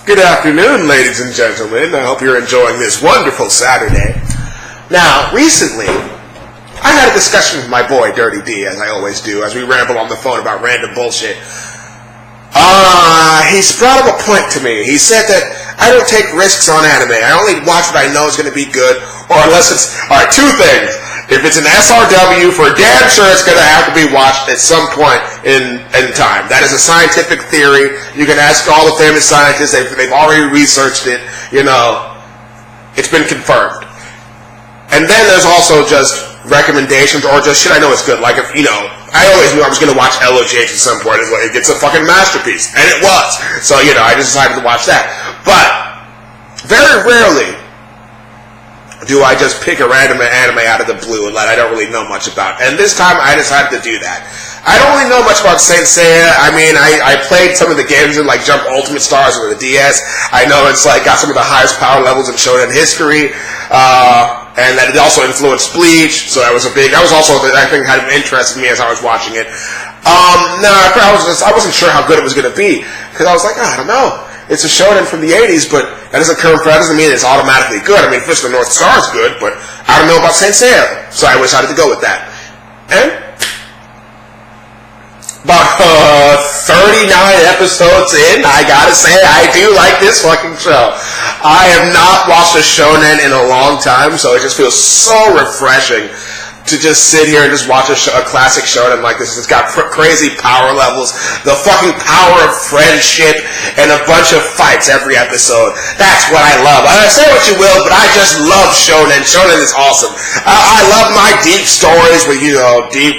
Good afternoon, ladies and gentlemen. I hope you're enjoying this wonderful Saturday. Now, recently, I had a discussion with my boy, Dirty D, as I always do, as we ramble on the phone about random bullshit. He's brought up a point to me. He said that I don't take risks on anime. I only watch what I know is going to be good, or unless it's... Alright, two things. If it's an SRW, for damn sure it's going to have to be watched at some point in time. That is a scientific theory. You can ask all the famous scientists. They've already researched it. You know, it's been confirmed. And then there's also just recommendations or just shit I know is good. Like, if, you know, I always knew I was going to watch LOGH at some point. It's a fucking masterpiece. And it was. So, you know, I just decided to watch that. But very rarely do I just pick a random anime out of the blue and that I don't really know much about. And this time I decided to do that. I don't really know much about Saint Seiya. I mean, I played some of the games in like Jump Ultimate Stars or the DS. I know it's like got some of the highest power levels in Shonen history. And that it also influenced Bleach. So that was also, I think, kind of interested me as I was watching it. No, I wasn't sure how good it was going to be. Because I was like, I don't know. It's a shonen from the 80s, but that doesn't mean it's automatically good. I mean, Fist of the North Star is good, but I don't know about Saint Seiya. So I decided to go with that. And about 39 episodes in, I gotta say, I do like this fucking show. I have not watched a shonen in a long time, so it just feels so refreshing to just sit here and just watch a classic shonen like this. It's got crazy power levels, the fucking power of friendship, and a bunch of fights every episode. That's what I love. Say what you will, but I just love shonen. Shonen is awesome. I love my deep stories with, you know, deep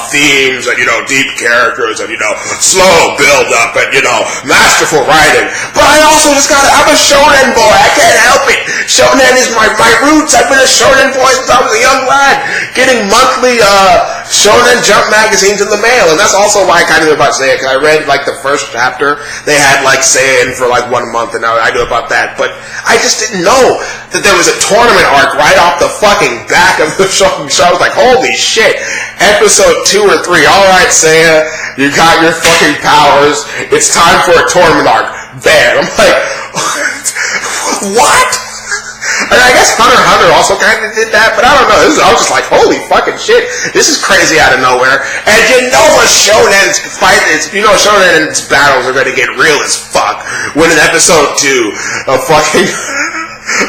themes and, you know, deep characters and, you know, slow build up and, you know, masterful writing. But I also I'm a shonen boy. I can't help it. Shonen is my roots. I've been a shonen boy since I was a young lad. Getting monthly Shonen Jump magazines in the mail, and that's also why I kind of knew about Seiya, because I read like the first chapter. They had like Seiya in for like 1 month, and I knew about that. But I just didn't know that there was a tournament arc right off the fucking back of the show. So I was like, holy shit! Episode 2 or 3. All right, Seiya, you got your fucking powers. It's time for a tournament arc. Bam! I'm like, what? And I guess Hunter x Hunter also kind of did that, but I don't know. I was just like, holy fucking shit. This is crazy out of nowhere. And you know a shonen's fight, shonen's battles are going to get real as fuck when in episode 2 of fucking...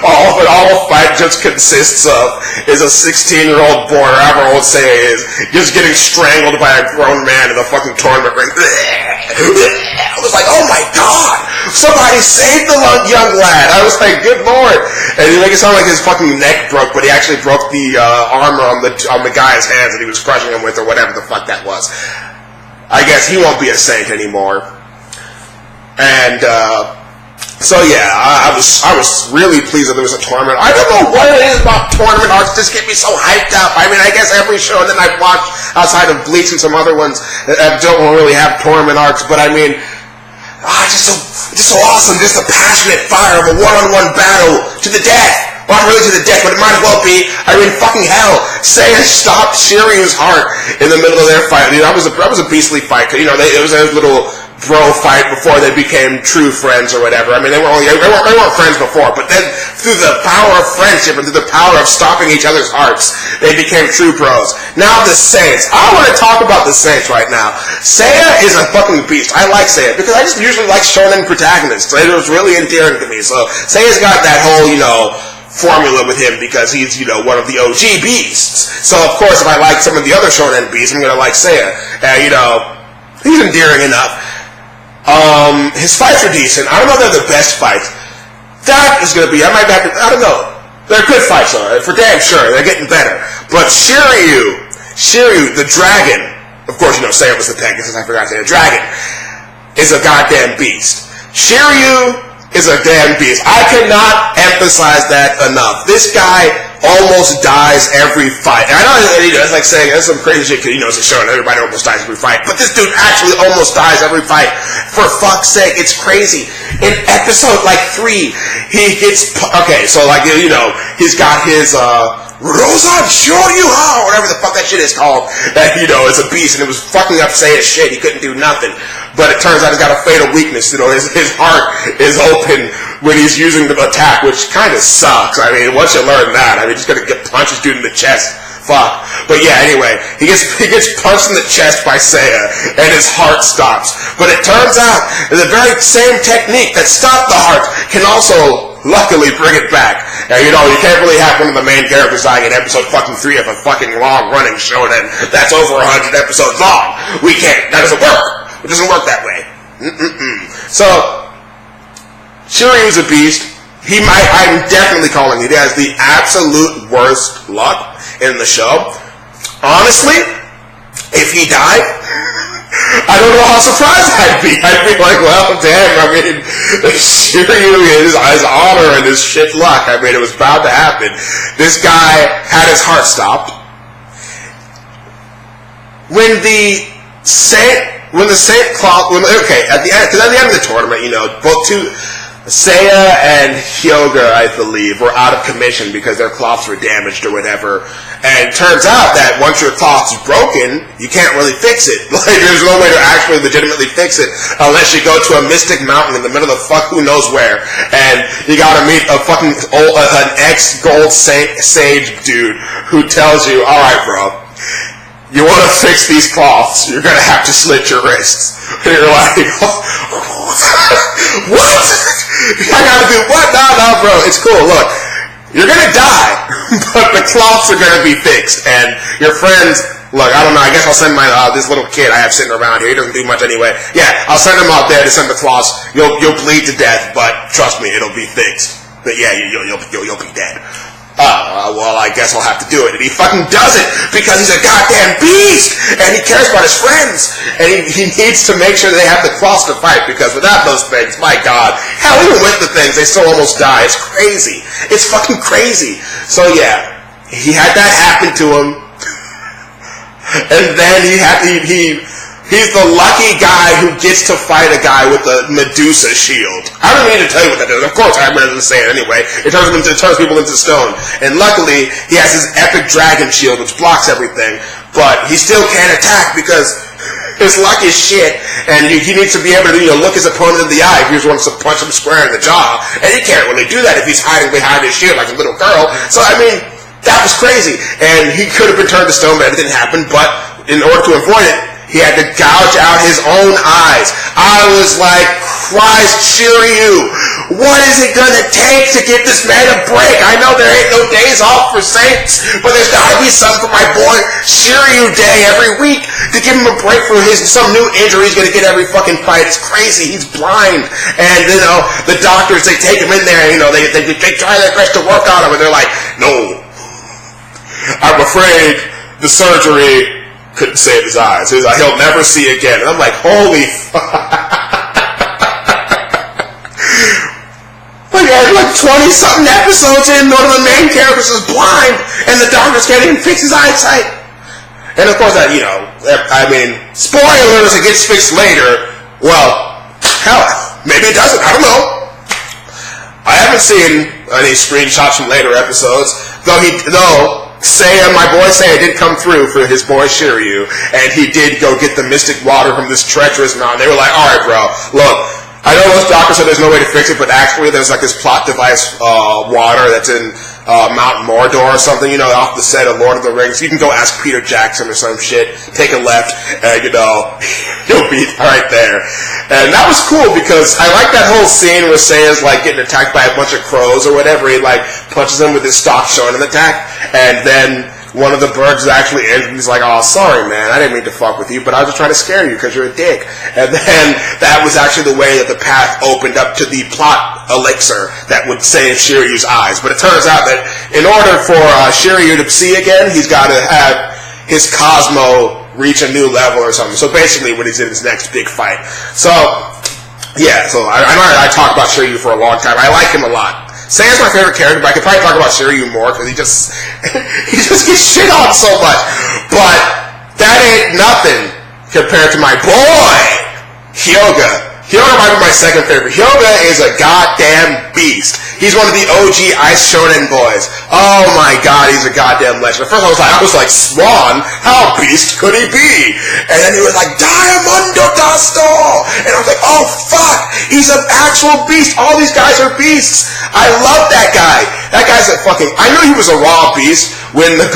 all a fight just consists of is a 16-year-old boy, or however old Seiya is, just getting strangled by a grown man in the fucking tournament ring. I was like, oh my god! Somebody saved the young lad! I was like, good lord! And he make it sound like his fucking neck broke, but he actually broke the armor on the guy's hands that he was crushing him with, or whatever the fuck that was. I guess he won't be a saint anymore. And, so yeah, I was really pleased that there was a tournament. I don't know what it is about tournament arcs just get me so hyped up. I mean, I guess every show that I've watched outside of Bleach and some other ones that don't really have tournament arcs, but I mean, just so awesome, just the passionate fire of a one-on-one battle to the death. Well, not really to the death, but it might as well be. I mean, fucking hell, Seiya stopped Shiryu's heart in the middle of their fight. You know, that was a beastly fight. You know, it was a little bro fight before they became true friends or whatever. I mean, they weren't friends before, but then through the power of friendship and through the power of stopping each other's hearts, they became true bros. Now the Saints. I want to talk about the Saints right now. Seiya is a fucking beast. I like Seiya because I just usually like shonen protagonists. It was really endearing to me. So Seiya's got that whole, you know, formula with him because he's, you know, one of the OG beasts. So of course, if I like some of the other shonen beasts, I'm gonna like Seiya. You know, he's endearing enough. His fights are decent. I don't know if they're the best fights. That is going to be, I don't know. They're good fights, though. For damn sure. They're getting better. But Shiryu, the dragon, of course, you know, Seiya was the Pegasus, I forgot to say, the dragon, is a goddamn beast. Shiryu is a damn beast. I cannot emphasize that enough. This guy almost dies every fight. And I know, you know, it's like saying, that's some crazy shit, because, you know, it's a show and everybody almost dies every fight. But this dude actually almost dies every fight. For fuck's sake, it's crazy. In episode, like, 3, he gets, okay, so, like, you know, he's got his, Rosan Shoryuha, whatever the fuck that shit is called, that, you know, is a beast, and it was fucking up Seiya's shit. He couldn't do nothing. but it turns out he's got a fatal weakness. You know, his heart is open when he's using the attack, which kind of sucks. I mean, once you learn that, I mean, he's gonna get punches dude in the chest. Fuck. But yeah, anyway, he gets punched in the chest by Seiya, and his heart stops. But it turns out that the very same technique that stopped the heart can also luckily bring it back. Now, you know, you can't really have one of the main characters dying in episode fucking 3 of a fucking long-running shonen that's over 100 episodes long. We can't. That doesn't work. It doesn't work that way. So, Shiryu's a beast. I'm definitely calling it. He has the absolute worst luck in the show. Honestly, if he died, I don't know how surprised I'd be. I'd be like, well, damn, I mean, Shiryu, his honor and his shit luck, I mean, it was bound to happen. This guy had his heart stopped. At the end of the tournament, you know, Seiya and Hyuga, I believe, were out of commission because their cloths were damaged or whatever. And it turns out that once your cloth's broken, you can't really fix it. Like, there's no way to actually legitimately fix it unless you go to a mystic mountain in the middle of the fuck who knows where, and you gotta meet a fucking an ex-gold sage dude who tells you, alright bro, you want to fix these cloths, you're going to have to slit your wrists. And you're like, what? I got to do what? No, bro, it's cool. Look, you're going to die, but the cloths are going to be fixed. And your friends, look, I don't know, I guess I'll send my this little kid I have sitting around here. He doesn't do much anyway. Yeah, I'll send him out there to send the cloths. You'll bleed to death, but trust me, it'll be fixed. But yeah, you'll be dead. Well, I guess I'll have to do it. And he fucking does it because he's a goddamn beast! And he cares about his friends! And he needs to make sure that they have the cloths to fight, because without those things, my god, hell, even with the things, they still almost die. It's crazy. It's fucking crazy. So yeah, he had that happen to him. And then he's the lucky guy who gets to fight a guy with a Medusa shield. I don't need to tell you what that does. Of course, I'm going to say it anyway. It turns people into stone. And luckily, he has his epic dragon shield, which blocks everything. But he still can't attack because his luck is shit. And he needs to be able to look his opponent in the eye if he just wants to punch him square in the jaw. And he can't really do that if he's hiding behind his shield like a little girl. So, I mean, that was crazy. And he could have been turned to stone, but it didn't happen. But in order to avoid it, he had to gouge out his own eyes. I was like, Christ, Shiryu, what is it gonna take to get this man a break? I know there ain't no days off for Saints, but there's gotta be something for my boy Shiryu Day every week to give him a break for some new injury he's gonna get every fucking fight. It's crazy. He's blind. And, the doctors, they take him in there, they try their best to work on him, and they're like, no, I'm afraid the surgery couldn't save his eyes. He'll never see again. And I'm like, holy fuck. Like 20-something episodes in, one of the main characters is blind, and the doctors can't even fix his eyesight. And of course, spoilers, it gets fixed later. Well, hell, maybe it doesn't. I don't know. I haven't seen any screenshots from later episodes, though Seiya, my boy Seiya, did come through for his boy Shiryu, and he did go get the mystic water from this treacherous mountain. They were like, alright bro, look, I know those doctors said there's no way to fix it, but actually there's like this plot device water that's in Mount Mordor or something, off the set of Lord of the Rings. You can go ask Peter Jackson or some shit, take a left, and you'll be right there. And that was cool because I like that whole scene where Seiya's like getting attacked by a bunch of crows or whatever. He like punches them with his stock shonen attack, and then one of the birds is actually injured. He's like, oh, sorry, man. I didn't mean to fuck with you, but I was just trying to scare you because you're a dick. And then that was actually the way that the path opened up to the plot elixir that would save Shiryu's eyes. But it turns out that in order for Shiryu to see again, he's got to have his Cosmo reach a new level or something. So basically when he's in his next big fight. So, yeah. So I talked about Shiryu for a long time. I like him a lot. Seiya's my favorite character, but I could probably talk about Shiryu more because he just gets shit on so much. But that ain't nothing compared to my boy Hyuga. Hyoga might be my second favorite. Hyoga is a goddamn beast. He's one of the OG Ice Shonen boys. Oh my god, he's a goddamn legend. At first I was like, Swan? How beast could he be? And then he was like, Diamondo Dasto! And I was like, oh fuck! He's an actual beast. All these guys are beasts. I love that guy. That guy's a fucking... I knew he was a raw beast when the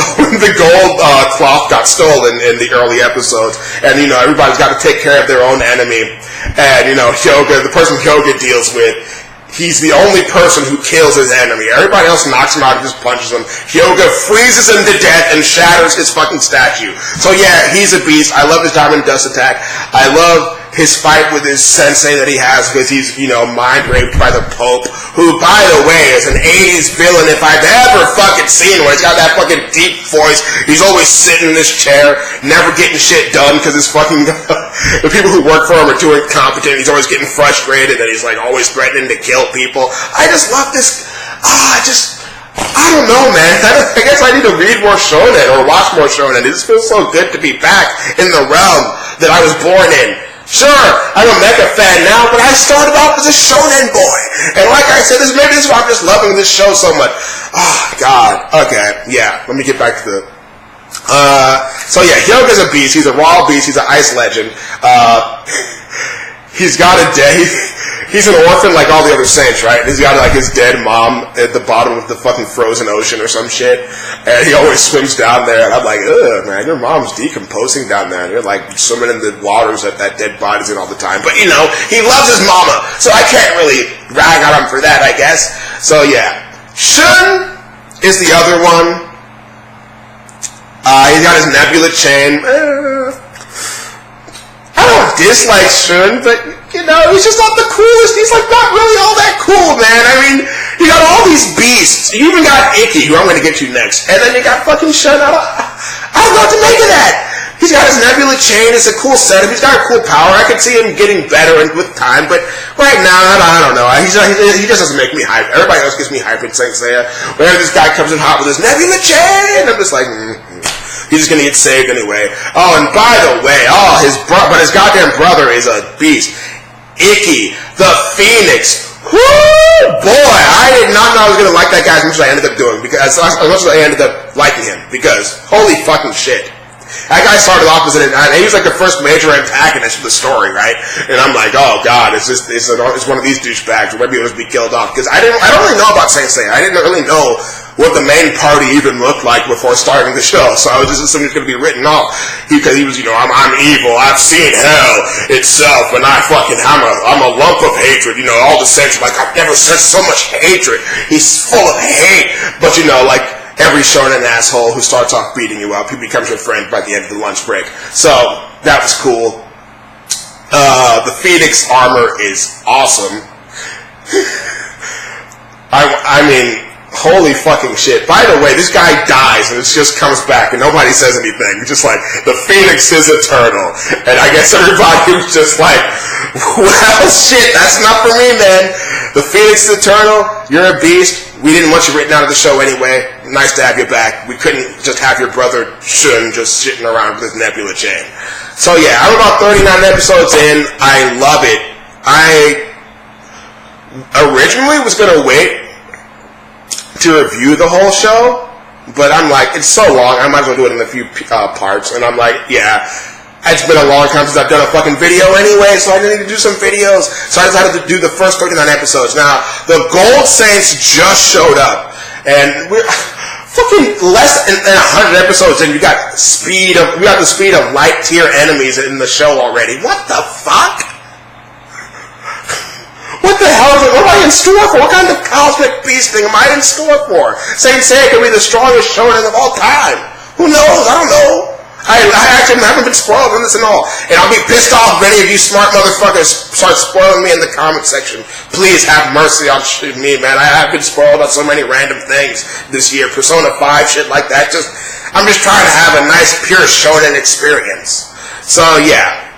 gold cloth got stolen in the early episodes. And, you know, everybody's got to take care of their own enemy. And, you know, Hyoga, the person Hyoga deals with, he's the only person who kills his enemy. Everybody else knocks him out and just punches him. Hyoga freezes him to death and shatters his fucking statue. So yeah, he's a beast. I love his diamond dust attack. I love his fight with his sensei that he has because he's, you know, mind raped by the Pope, who, by the way, is an 80s villain if I've ever fucking seen one. He's got that fucking deep voice. He's always sitting in this chair, never getting shit done because his fucking the people who work for him are too incompetent. He's always getting frustrated and he's like always threatening to kill people. I just love this. I don't know, man. I guess I need to read more Shonen or watch more Shonen. It just feels so good to be back in the realm that I was born in. Sure, I'm a mecha fan now, but I started off as a Shonen boy. And like I said, maybe this is why I'm just loving this show so much. Oh, God. Okay, yeah. Let me get back to the... So yeah, Hyoga's a beast. He's a raw beast. He's an ice legend. He's got a day... He's an orphan like all the other saints, right? He's got like his dead mom at the bottom of the fucking frozen ocean or some shit. And he always swims down there. And I'm like, ugh, man, your mom's decomposing down there. And you're like swimming in the waters that dead body's in all the time. But, you know, he loves his mama. So I can't really rag on him for that, I guess. So, yeah. Shun is the other one. He's got his nebula chain. I don't dislike Shun, but... You know, he's just not the coolest. He's like not really all that cool, man. I mean, you got all these beasts. You even got Ikki, who I'm going to get to next. And then you got fucking Shun. I don't know what to make of that. He's got his nebula chain. It's a cool setup. He's got a cool power. I can see him getting better with time. But right now, I don't know. He just doesn't make me hype. Everybody else gets me hype in Saint Seiya. Whenever this guy comes in hot with his nebula chain, I'm just like, he's just going to get saved anyway. Oh, and by the way, but his goddamn brother is a beast. Ikki, the Phoenix. Woo! Boy, I did not know I was going to like that guy as much as I ended up doing. As much as I ended up liking him. Because, holy fucking shit. That guy started off as he was like the first major antagonist for the story, right? And I'm like, oh god, it's one of these douchebags. Maybe it was be killed off. Because I don't really know about Saint Seiya. I didn't really know what the main party even looked like before starting the show. So I was just assuming it's going to be written off. Because he was, you know, I'm evil. I've seen hell itself. And I'm a lump of hatred. You know, all the saints are like, I've never sensed so much hatred. He's full of hate. But, you know, like, every shonen asshole who starts off beating you up, he becomes your friend by the end of the lunch break. So, that was cool. The Phoenix armor is awesome. I mean, holy fucking shit. By the way, this guy dies and it just comes back and nobody says anything. Just like, the Phoenix is eternal. And I guess everybody was just like, well, shit, that's not for me, man. The Phoenix is eternal. You're a beast. We didn't want you written out of the show anyway. Nice to have you back. We couldn't just have your brother Shun just sitting around with his nebula chain. So yeah, I'm about 39 episodes in. I love it. I originally was going to wait to review the whole show, but I'm like, it's so long, I might as well do it in a few parts. And I'm like, yeah, it's been a long time since I've done a fucking video anyway, so I need to do some videos. So I decided to do the first 39 episodes. Now, the Gold Saints just showed up, and we're fucking less than 100 episodes, and we got the speed of light tier enemies in the show already. What the fuck? What the hell is it? What am I in store for? What kind of cosmic beast thing am I in store for? Saint Seiya could be the strongest shonen of all time. Who knows? I don't know. I actually haven't been spoiled on this and all. And I'll be pissed off if any of you smart motherfuckers start spoiling me in the comment section. Please have mercy on me, man. I have been spoiled on so many random things this year. Persona 5, shit like that. I'm just trying to have a nice, pure shonen experience. So, yeah.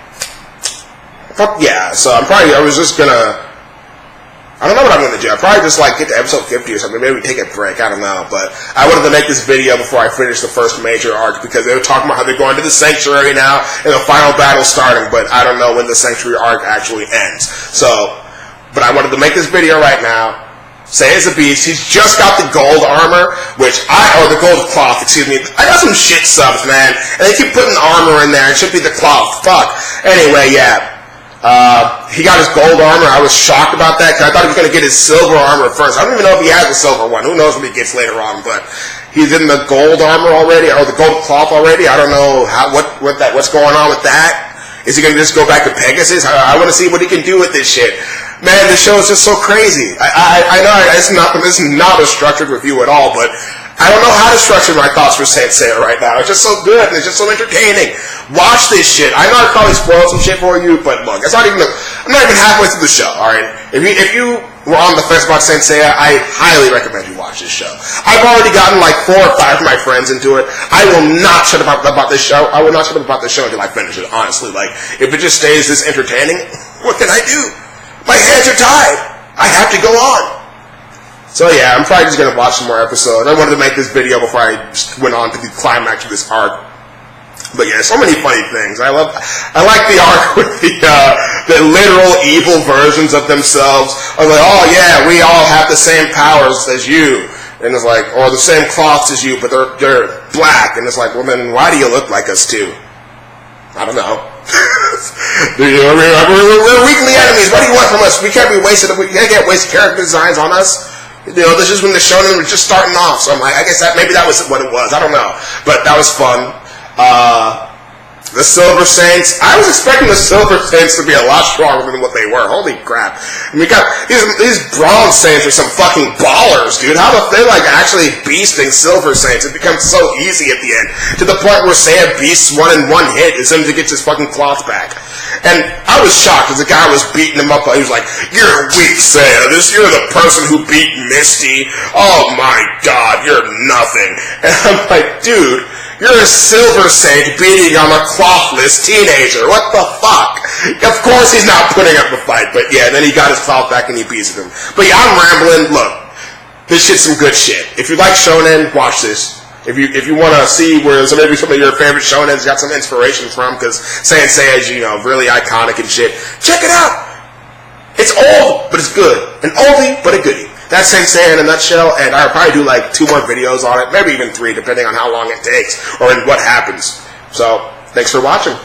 Yeah, so I I don't know what I'm going to do. I'll probably just like get to episode 50 or something. Maybe take a break. I don't know. But I wanted to make this video before I finish the first major arc because they were talking about how they're going to the Sanctuary now and the final battle's starting. But I don't know when the Sanctuary arc actually ends. So, but I wanted to make this video right now. Seiya's a beast. He's just got the gold armor, or the gold cloth, excuse me. I got some shit subs, man. And they keep putting armor in there. It should be the cloth. Fuck. Anyway, yeah. He got his gold armor. I was shocked about that because I thought he was going to get his silver armor first. I don't even know if he has the silver one. Who knows what he gets later on, but he's in the gold armor already, or the gold cloth already. I don't know what's going on with that. Is he going to just go back to Pegasus? I want to see what he can do with this shit. Man, this show is just so crazy. I know this is not a structured review at all, but I don't know how to structure my thoughts for Saint Seiya right now. It's just so good, and it's just so entertaining. Watch this shit. I know I probably spoiled some shit for you, but look, I'm not even halfway through the show, alright? If you were on the fence about Saint Seiya, I highly recommend you watch this show. I've already gotten like 4 or 5 of my friends into it. I will not shut up about this show. I will not shut up about this show until I finish it, honestly. Like, if it just stays this entertaining, what can I do? My hands are tied. I have to go on. So yeah, I'm probably just going to watch some more episodes. I wanted to make this video before I went on to the climax of this arc. But yeah, so many funny things. I like the arc with the literal evil versions of themselves. I was like, oh yeah, we all have the same powers as you. And it's like, or the same cloths as you, but they're black. And it's like, well then, why do you look like us too? I don't know. We're weekly enemies. What do you want from us? We can't get wasted character designs on us. This is when the Shonen was just starting off. So I'm like, I guess maybe that was what it was. I don't know. But that was fun. The Silver Saints. I was expecting the Silver Saints to be a lot stronger than what they were. Holy crap. And we got these Bronze Saints are some fucking ballers, dude. How the they like actually beasting Silver Saints? It becomes so easy at the end. To the point where Seiya beasts one in one hit as soon as he gets his fucking cloth back. And I was shocked as the guy was beating him up. He was like, "You're weak, Seiya. You're the person who beat Misty. Oh my god, you're nothing." And I'm like, dude, you're a Silver Saint beating on a clothless teenager. What the fuck? Of course he's not putting up a fight, but yeah, then he got his cloth back and he beats him. But yeah, I'm rambling. Look, this shit's some good shit. If you like Shonen, watch this. If you want to see where maybe some of your favorite Shonens got some inspiration from, because Saint Seiya is, really iconic and shit, check it out. It's old, but it's good. An oldie, but a goodie. That's Saint Seiya in a nutshell, and I'll probably do like 2 more videos on it, maybe even 3, depending on how long it takes or what happens. So, thanks for watching.